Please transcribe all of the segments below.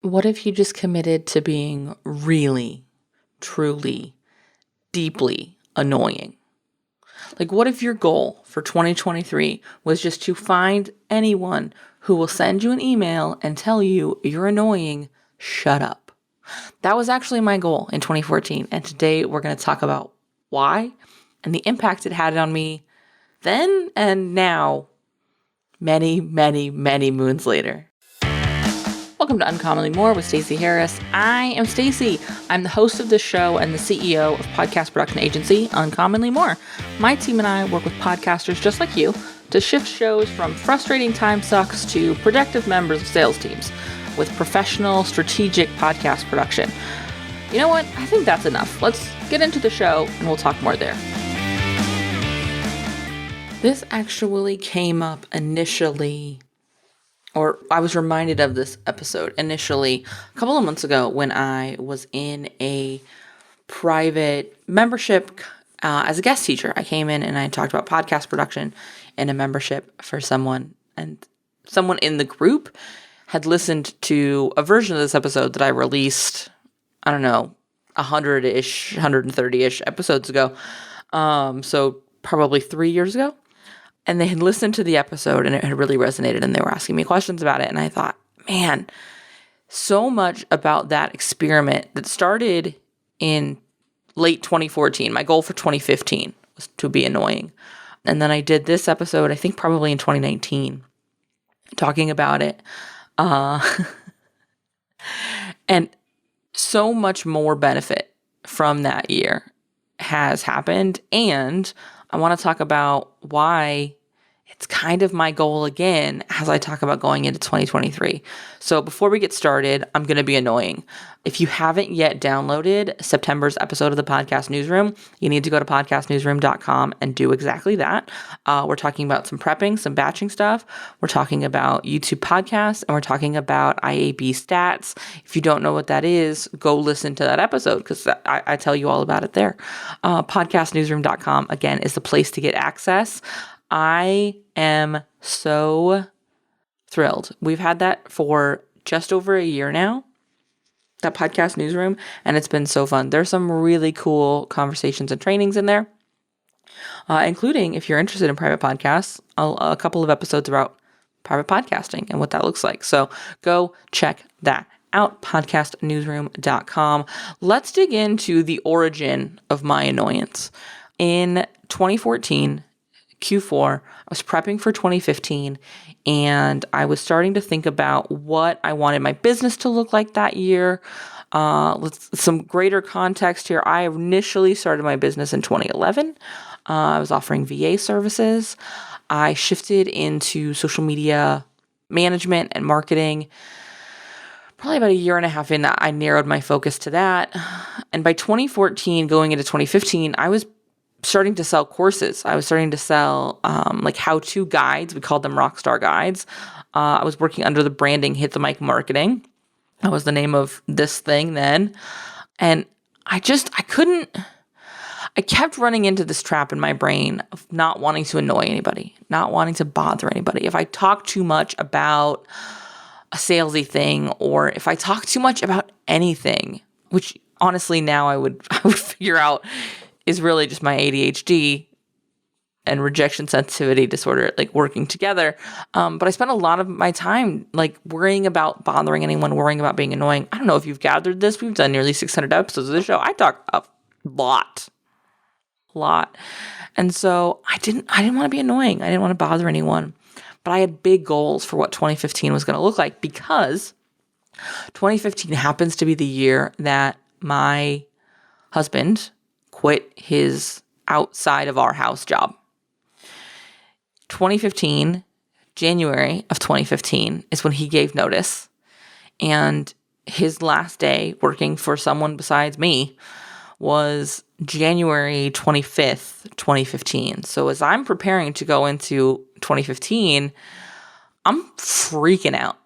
What if you just committed to being really, truly, deeply annoying? Like, what if your goal for 2023 was just to find anyone who will send you an email and tell you you're annoying, shut up? That was actually my goal in 2014. And today we're going to talk about why and the impact it had on me then and now, many, many, many moons later. Welcome to Uncommonly More with Stacey Harris. I am Stacey. I'm the host of this show and the CEO of podcast production agency Uncommonly More. My team and I work with podcasters just like you to shift shows from frustrating time sucks to productive members of sales teams with professional, strategic podcast production. You know what? I think that's enough. Let's get into the show and we'll talk more there. This actually came up initially, or I was reminded of this episode initially a couple of months ago when I was in a private membership as a guest teacher. I came in and I talked about podcast production in a membership for someone, and someone in the group had listened to a version of this episode that I released, 100-ish, 130-ish episodes ago. So probably 3 years ago. And they had listened to the episode and it had really resonated and they were asking me questions about it. And I thought, man, so much about that experiment that started in late 2014. My goal for 2015 was to be annoying. And then I did this episode, I think probably in 2019, talking about it. And so much more benefit from that year has happened. And I want to talk about why it's kind of my goal again as I talk about going into 2023. So before we get started, I'm going to be annoying. If you haven't yet downloaded September's episode of the Podcast Newsroom, you need to go to podcastnewsroom.com and do exactly that. We're talking about some prepping, some batching stuff. We're talking about YouTube podcasts, and we're talking about IAB stats. If you don't know what that is, go listen to that episode because I tell you all about it there. Podcastnewsroom.com, again, is the place to get access. I am so thrilled. We've had that for just over a year now, that podcast newsroom, and it's been so fun. There's some really cool conversations and trainings in there, including, if you're interested in private podcasts, a couple of episodes about private podcasting and what that looks like. So go check that out, podcastnewsroom.com. Let's dig into the origin of my annoyance. In 2014, Q4, I was prepping for 2015, and I was starting to think about what I wanted my business to look like that year. Some greater context here. I initially started my business in 2011. I was offering VA services. I shifted into social media management and marketing. Probably about a year and a half in, I narrowed my focus to that. And by 2014, going into 2015, I was starting to sell courses. I was starting to sell how-to guides. We called them Rockstar Guides. I was working under the branding Hit the Mic Marketing. That was the name of this thing then. And I kept running into this trap in my brain of not wanting to annoy anybody, not wanting to bother anybody. If I talk too much about a salesy thing, or if I talk too much about anything, which honestly now I would figure out is really just my ADHD and rejection sensitivity disorder, working together. But I spent a lot of my time, worrying about bothering anyone, worrying about being annoying. I don't know if you've gathered this. We've done nearly 600 episodes of this show. I talk a lot. And so I didn't want to be annoying. I didn't want to bother anyone. But I had big goals for what 2015 was going to look like, because 2015 happens to be the year that my husband quit his outside of our house job. 2015, January of 2015 is when he gave notice, and his last day working for someone besides me was January 25th, 2015. So as I'm preparing to go into 2015, I'm freaking out.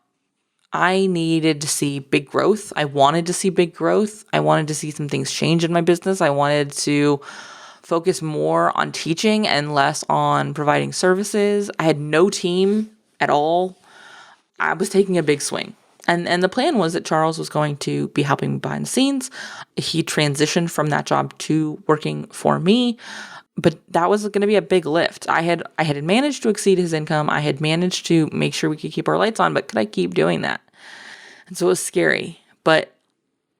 I needed to see big growth. I wanted to see big growth. I wanted to see some things change in my business. I wanted to focus more on teaching and less on providing services. I had no team at all. I was taking a big swing. And the plan was that Charles was going to be helping me behind the scenes. He transitioned from that job to working for me, but that was going to be a big lift. I had managed to exceed his income. I had managed to make sure we could keep our lights on, but could I keep doing that? And so it was scary, but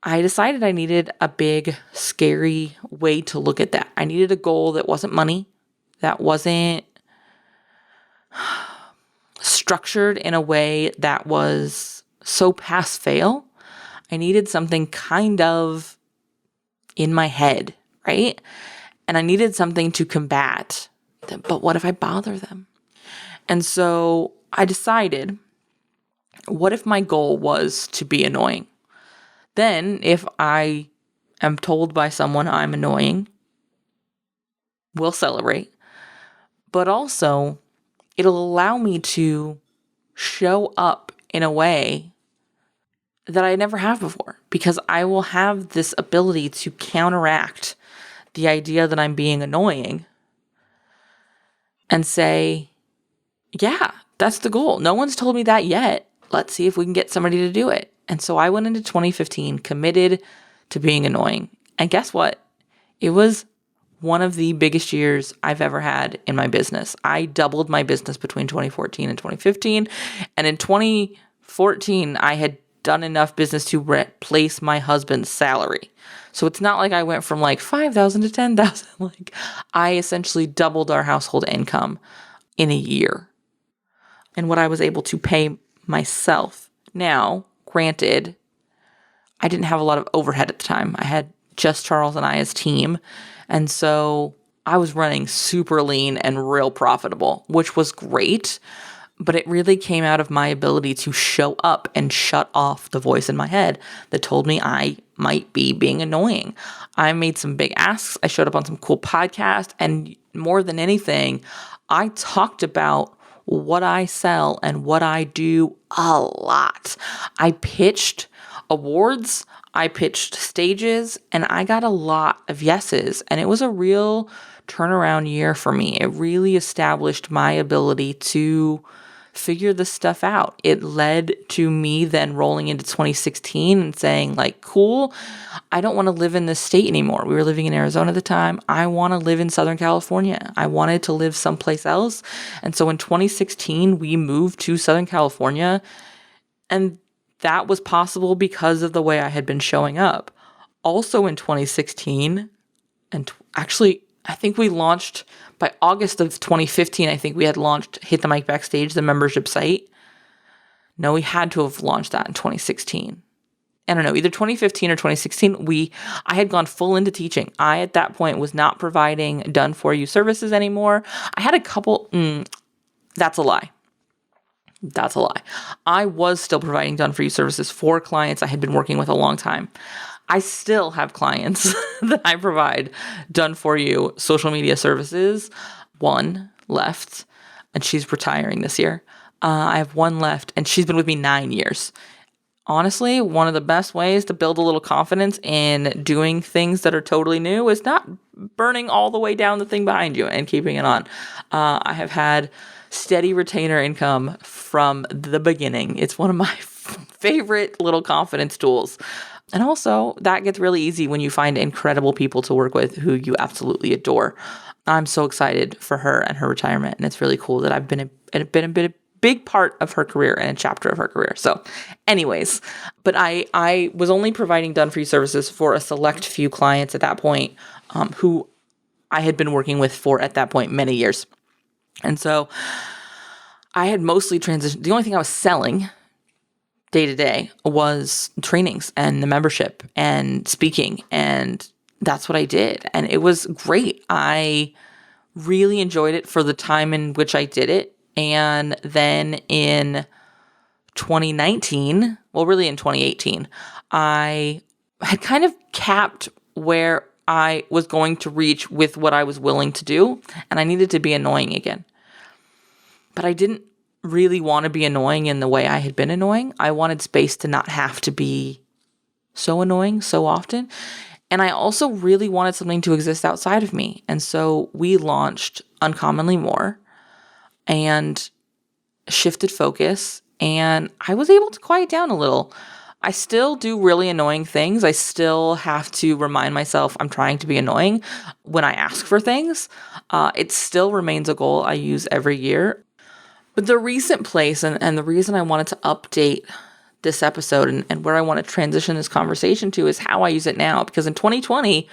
I decided I needed a big, scary way to look at that. I needed a goal that wasn't money, that wasn't structured in a way that was so pass fail. I needed something kind of in my head, right? And I needed something to combat them. But what if I bother them? And so I decided, what if my goal was to be annoying? Then if I am told by someone I'm annoying, we'll celebrate. But also, it'll allow me to show up in a way that I never have before, because I will have this ability to counteract the idea that I'm being annoying and say, yeah, that's the goal. No one's told me that yet. Let's see if we can get somebody to do it. And so I went into 2015 committed to being annoying. And guess what? It was one of the biggest years I've ever had in my business. I doubled my business between 2014 and 2015. And in 2014, I had done enough business to replace my husband's salary. So it's not like I went from like 5,000 to 10,000. Like, I essentially doubled our household income in a year and what I was able to pay myself. Now, granted, I didn't have a lot of overhead at the time. I had just Charles and I as team. And so I was running super lean and real profitable, which was great. But it really came out of my ability to show up and shut off the voice in my head that told me I might be being annoying. I made some big asks. I showed up on some cool podcasts. And more than anything, I talked about what I sell and what I do a lot. I pitched awards, I pitched stages, and I got a lot of yeses. And it was a real turnaround year for me. It really established my ability to figure this stuff out. It led to me then rolling into 2016 and saying, like, cool, I don't want to live in this state anymore. We were living in Arizona at the time. I want to live in Southern California. I wanted to live someplace else. And so in 2016, we moved to Southern California. And that was possible because of the way I had been showing up. Also in 2016, and actually, I think we launched by August of 2015. I think we had launched Hit the Mic Backstage, the membership site. No, we had to have launched that in 2016. I don't know, either 2015 or 2016. I had gone full into teaching. I, at that point, was not providing done for you services anymore. I had a couple, that's a lie. That's a lie. I was still providing done for you services for clients I had been working with a long time. I still have clients that I provide done for you social media services. One left, and she's retiring this year. I have one left, and she's been with me 9 years. Honestly, one of the best ways to build a little confidence in doing things that are totally new is not burning all the way down the thing behind you and keeping it on. I have had steady retainer income from the beginning. It's one of my favorite little confidence tools. And also, that gets really easy when you find incredible people to work with who you absolutely adore. I'm so excited for her and her retirement, and it's really cool that I've been a big part of her career and a chapter of her career. So anyways, but I was only providing done for you services for a select few clients at that point, who I had been working with for, at that point, many years. And so I had mostly transitioned. The only thing I was selling day to day was trainings and the membership and speaking. And that's what I did. And it was great. I really enjoyed it for the time in which I did it. And then in 2019, well, really in 2018, I had kind of capped where I was going to reach with what I was willing to do. And I needed to be annoying again. But I didn't really want to be annoying in the way I had been annoying. I wanted space to not have to be so annoying so often. And I also really wanted something to exist outside of me. And so we launched Uncommonly More and shifted focus and I was able to quiet down a little. I still do really annoying things. I still have to remind myself I'm trying to be annoying when I ask for things. It still remains a goal I use every year. But the recent place and the reason I wanted to update this episode and where I want to transition this conversation to is how I use it now. Because in 2020,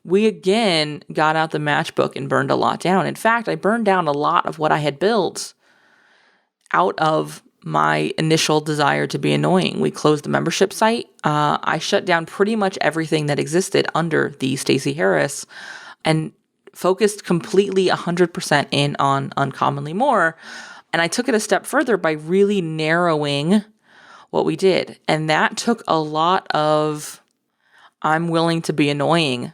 we again got out the matchbook and burned a lot down. In fact, I burned down a lot of what I had built out of my initial desire to be annoying. We closed the membership site. I shut down pretty much everything that existed under the Stacey Harris and focused completely 100% in on Uncommonly More. And I took it a step further by really narrowing what we did. And that took a lot of I'm willing to be annoying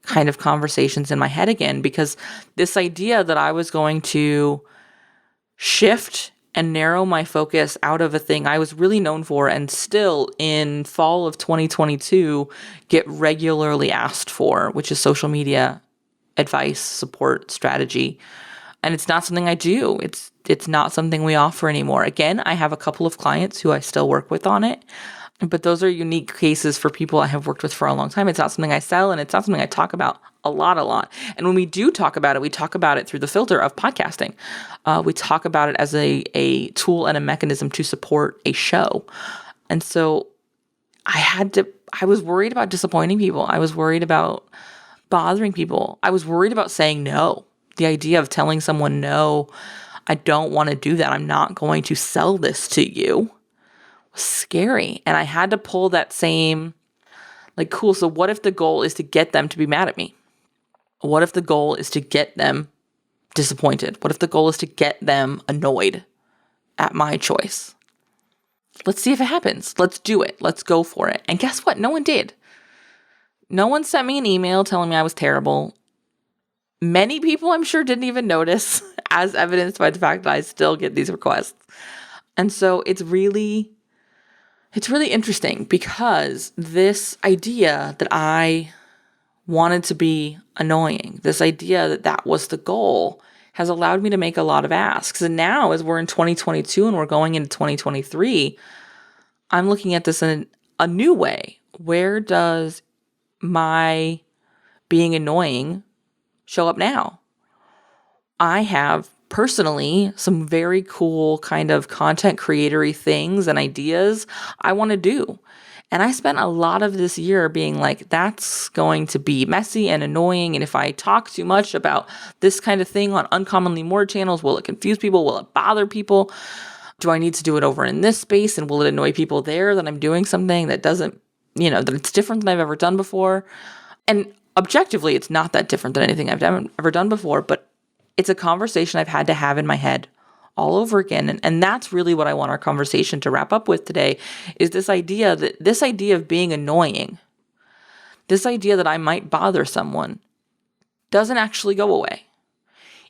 kind of conversations in my head again, because this idea that I was going to shift and narrow my focus out of a thing I was really known for and still in fall of 2022 get regularly asked for, which is social media advice, support, strategy. And it's not something I do. It's not something we offer anymore. Again, I have a couple of clients who I still work with on it, but those are unique cases for people I have worked with for a long time. It's not something I sell, and it's not something I talk about a lot. And when we do talk about it, we talk about it through the filter of podcasting. We talk about it as a tool and a mechanism to support a show. And so I was worried about disappointing people. I was worried about bothering people. I was worried about saying no. The idea of telling someone, no, I don't want to do that. I'm not going to sell this to you. Scary. And I had to pull that same, like, cool, so what if the goal is to get them to be mad at me? What if the goal is to get them disappointed? What if the goal is to get them annoyed at my choice? Let's see if it happens. Let's do it. Let's go for it. And guess what? No one did. No one sent me an email telling me I was terrible. Many people, I'm sure, didn't even notice, as evidenced by the fact that I still get these requests. And so it's really interesting, because this idea that I wanted to be annoying, this idea that that was the goal, has allowed me to make a lot of asks. And now, as we're in 2022 and we're going into 2023, I'm looking at this in a new way. Where does my being annoying show up now? I have personally some very cool kind of content creatory things and ideas I want to do. And I spent a lot of this year being like, that's going to be messy and annoying. And if I talk too much about this kind of thing on Uncommonly More channels, will it confuse people? Will it bother people? Do I need to do it over in this space? And will it annoy people there that I'm doing something that doesn't, that it's different than I've ever done before? And objectively, it's not that different than anything I've ever done before, but it's a conversation I've had to have in my head all over again. And that's really what I want our conversation to wrap up with today, is this idea of being annoying, this idea that I might bother someone, doesn't actually go away.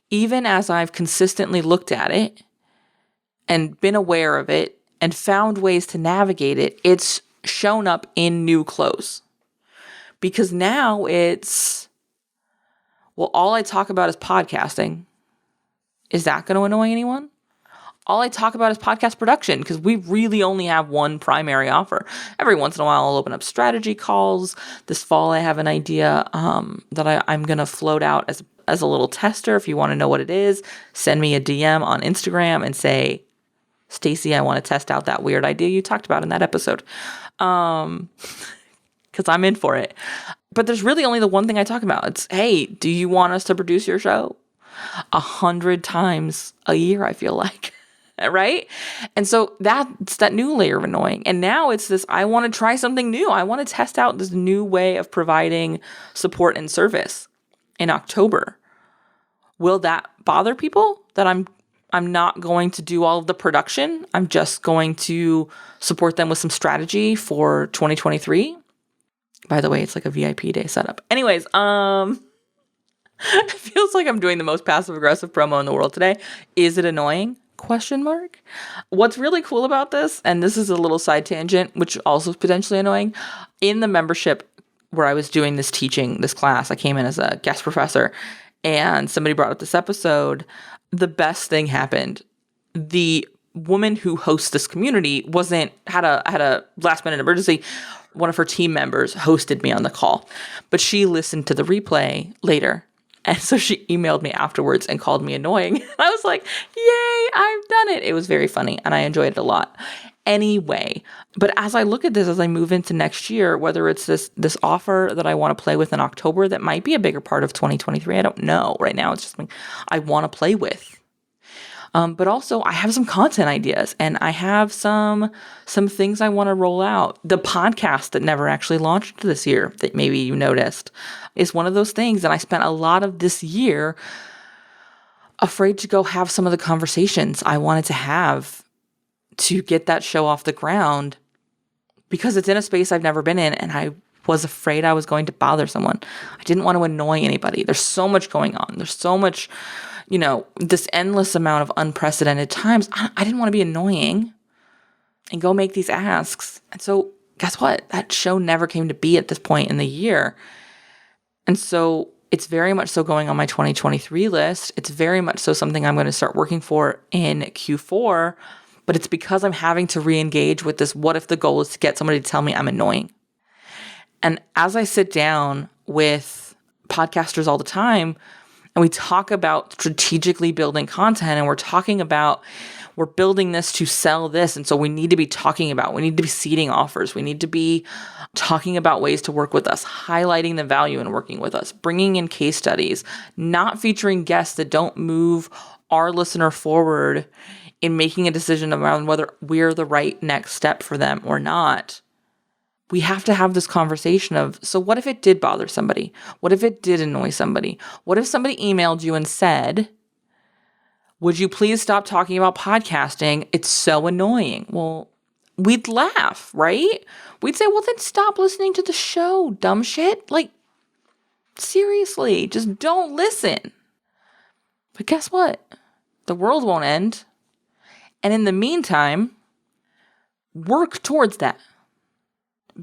Even as I've consistently looked at it and been aware of it and found ways to navigate it, it's shown up in new clothes. Because now it's, well, all I talk about is podcasting. Is that going to annoy anyone? All I talk about is podcast production, because we really only have one primary offer. Every once in a while, I'll open up strategy calls. This fall, I have an idea that I'm going to float out as a little tester. If you want to know what it is, send me a DM on Instagram and say, Stacey, I want to test out that weird idea you talked about in that episode. Because I'm in for it. But there's really only the one thing I talk about. It's, hey, do you want us to produce your show? 100 times a year, I feel like. Right? And so that's that new layer of annoying. And now it's this, I want to try something new. I want to test out this new way of providing support and service in October. Will that bother people that I'm not going to do all of the production? I'm just going to support them with some strategy for 2023. By the way, it's like a VIP day setup. Anyways, it feels like I'm doing the most passive-aggressive promo in the world today. Is it annoying? ? What's really cool about this, and this is a little side tangent, which also is potentially annoying, in the membership where I was doing this class, I came in as a guest professor, and somebody brought up this episode. The best thing happened. The woman who hosts this community had a last minute emergency. One of her team members hosted me on the call, but she listened to the replay later. And so she emailed me afterwards and called me annoying. And I was like, yay, I've done it. It was very funny and I enjoyed it a lot. Anyway, but as I look at this, as I move into next year, whether it's this offer that I want to play with in October, that might be a bigger part of 2023. I don't know. Right now, it's just something I want to play with. But also I have some content ideas and I have some things I want to roll out. The podcast that never actually launched this year that maybe you noticed is one of those things. And I spent a lot of this year afraid to go have some of the conversations I wanted to have to get that show off the ground because it's in a space I've never been in. And I was afraid I was going to bother someone. I didn't want to annoy anybody. There's so much going on. There's so much, this endless amount of unprecedented times. I didn't want to be annoying and go make these asks. And so guess what? That show never came to be at this point in the year. And so it's very much so going on my 2023 list. It's very much so something I'm going to start working for in Q4, but it's because I'm having to re-engage with this. What if the goal is to get somebody to tell me I'm annoying? And as I sit down with podcasters all the time, and we talk about strategically building content, and we're building this to sell this. And so we need to be seeding offers. We need to be talking about ways to work with us, highlighting the value in working with us, bringing in case studies, not featuring guests that don't move our listener forward in making a decision around whether we're the right next step for them or not. We have to have this conversation of, so what if it did bother somebody? What if it did annoy somebody? What if somebody emailed you and said, would you please stop talking about podcasting? It's so annoying. Well, we'd laugh, right? We'd say, well, then stop listening to the show, dumb shit. Like, seriously, just don't listen. But guess what? The world won't end. And in the meantime, work towards that.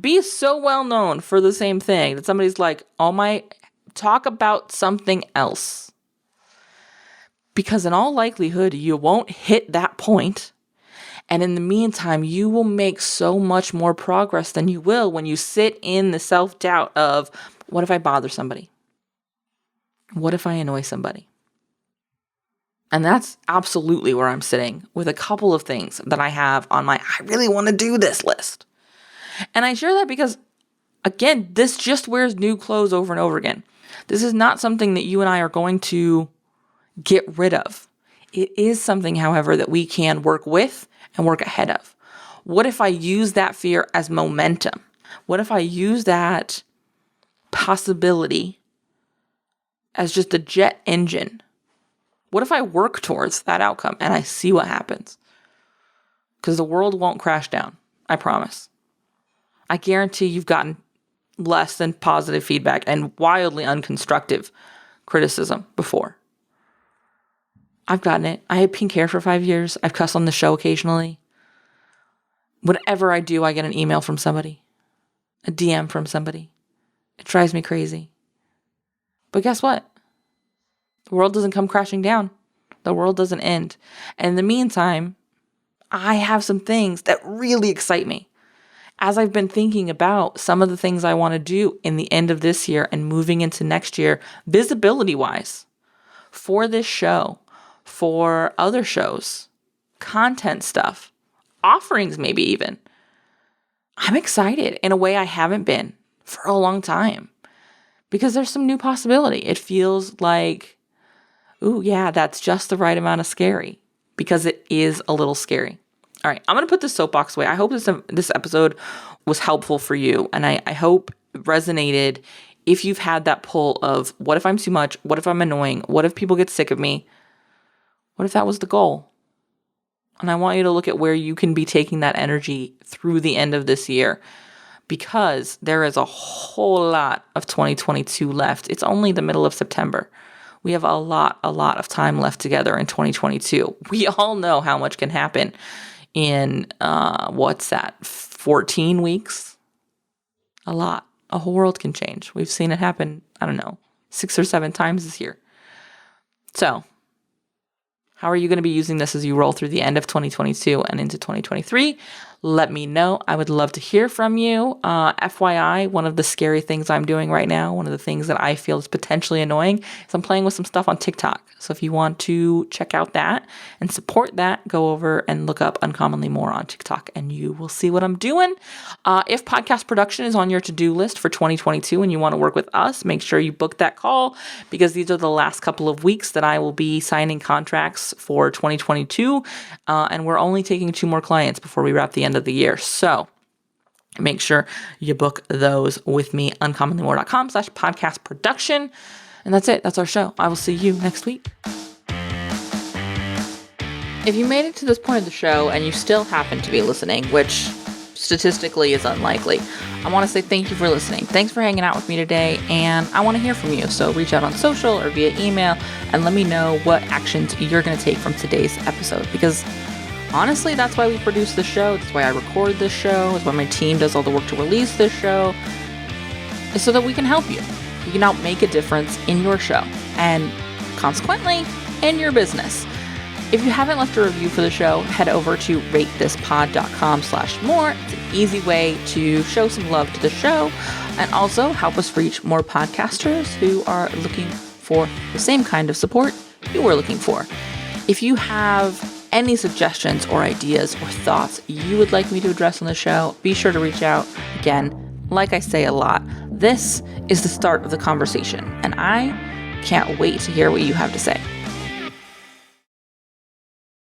Be so well known for the same thing that somebody's like, talk about something else. Because in all likelihood, you won't hit that point. And in the meantime, you will make so much more progress than you will when you sit in the self-doubt of, what if I bother somebody? What if I annoy somebody? And that's absolutely where I'm sitting with a couple of things that I have on my I really want to do this list. And I share that because, again, this just wears new clothes over and over again. This is not something that you and I are going to get rid of. It is something, however, that we can work with and work ahead of. What if I use that fear as momentum? What if I use that possibility as just a jet engine? What if I work towards that outcome and I see what happens? Because the world won't crash down. I promise. I guarantee you've gotten less than positive feedback and wildly unconstructive criticism before. I've gotten it. I had pink hair for 5 years. I've cussed on the show occasionally. Whatever I do, I get an email from somebody, a DM from somebody. It drives me crazy. But guess what? The world doesn't come crashing down. The world doesn't end. And in the meantime, I have some things that really excite me. As I've been thinking about some of the things I want to do in the end of this year and moving into next year, visibility-wise, for this show, for other shows, content stuff, offerings maybe even, I'm excited in a way I haven't been for a long time because there's some new possibility. It feels like, ooh, yeah, that's just the right amount of scary because it is a little scary. All right, I'm going to put the soapbox away. I hope this episode was helpful for you, and I hope it resonated if you've had that pull of, what if I'm too much? What if I'm annoying? What if people get sick of me? What if that was the goal? And I want you to look at where you can be taking that energy through the end of this year, because there is a whole lot of 2022 left. It's only the middle of September. We have a lot of time left together in 2022. We all know how much can happen in, 14 weeks? A lot. A whole world can change. We've seen it happen, 6 or 7 times this year. So, How are you going to be using this as you roll through the end of 2022 and into 2023? Let me know. I would love to hear from you. FYI, one of the scary things I'm doing right now, one of the things that I feel is potentially annoying, is I'm playing with some stuff on TikTok. So if you want to check out that and support that, go over and look up Uncommonly More on TikTok and you will see what I'm doing. If podcast production is on your to-do list for 2022 and you want to work with us, make sure you book that call, because these are the last couple of weeks that I will be signing contracts for 2022. And we're only taking 2 more clients before we wrap the end of the year. So make sure you book those with me, uncommonlymore.com/podcast production. And that's it. That's our show. I will see you next week. If you made it to this point of the show and you still happen to be listening, which statistically is unlikely, I want to say thank you for listening. Thanks for hanging out with me today, and I want to hear from you. So reach out on social or via email and let me know what actions you're going to take from today's episode, because honestly, that's why we produce the show. That's why I record this show. That's why my team does all the work to release this show, is so that we can help you. We can help make a difference in your show and consequently in your business. If you haven't left a review for the show, head over to ratethispod.com/more. It's an easy way to show some love to the show and also help us reach more podcasters who are looking for the same kind of support you were looking for. If you have any suggestions or ideas or thoughts you would like me to address on the show, be sure to reach out. Again, like I say a lot, this is the start of the conversation, and I can't wait to hear what you have to say.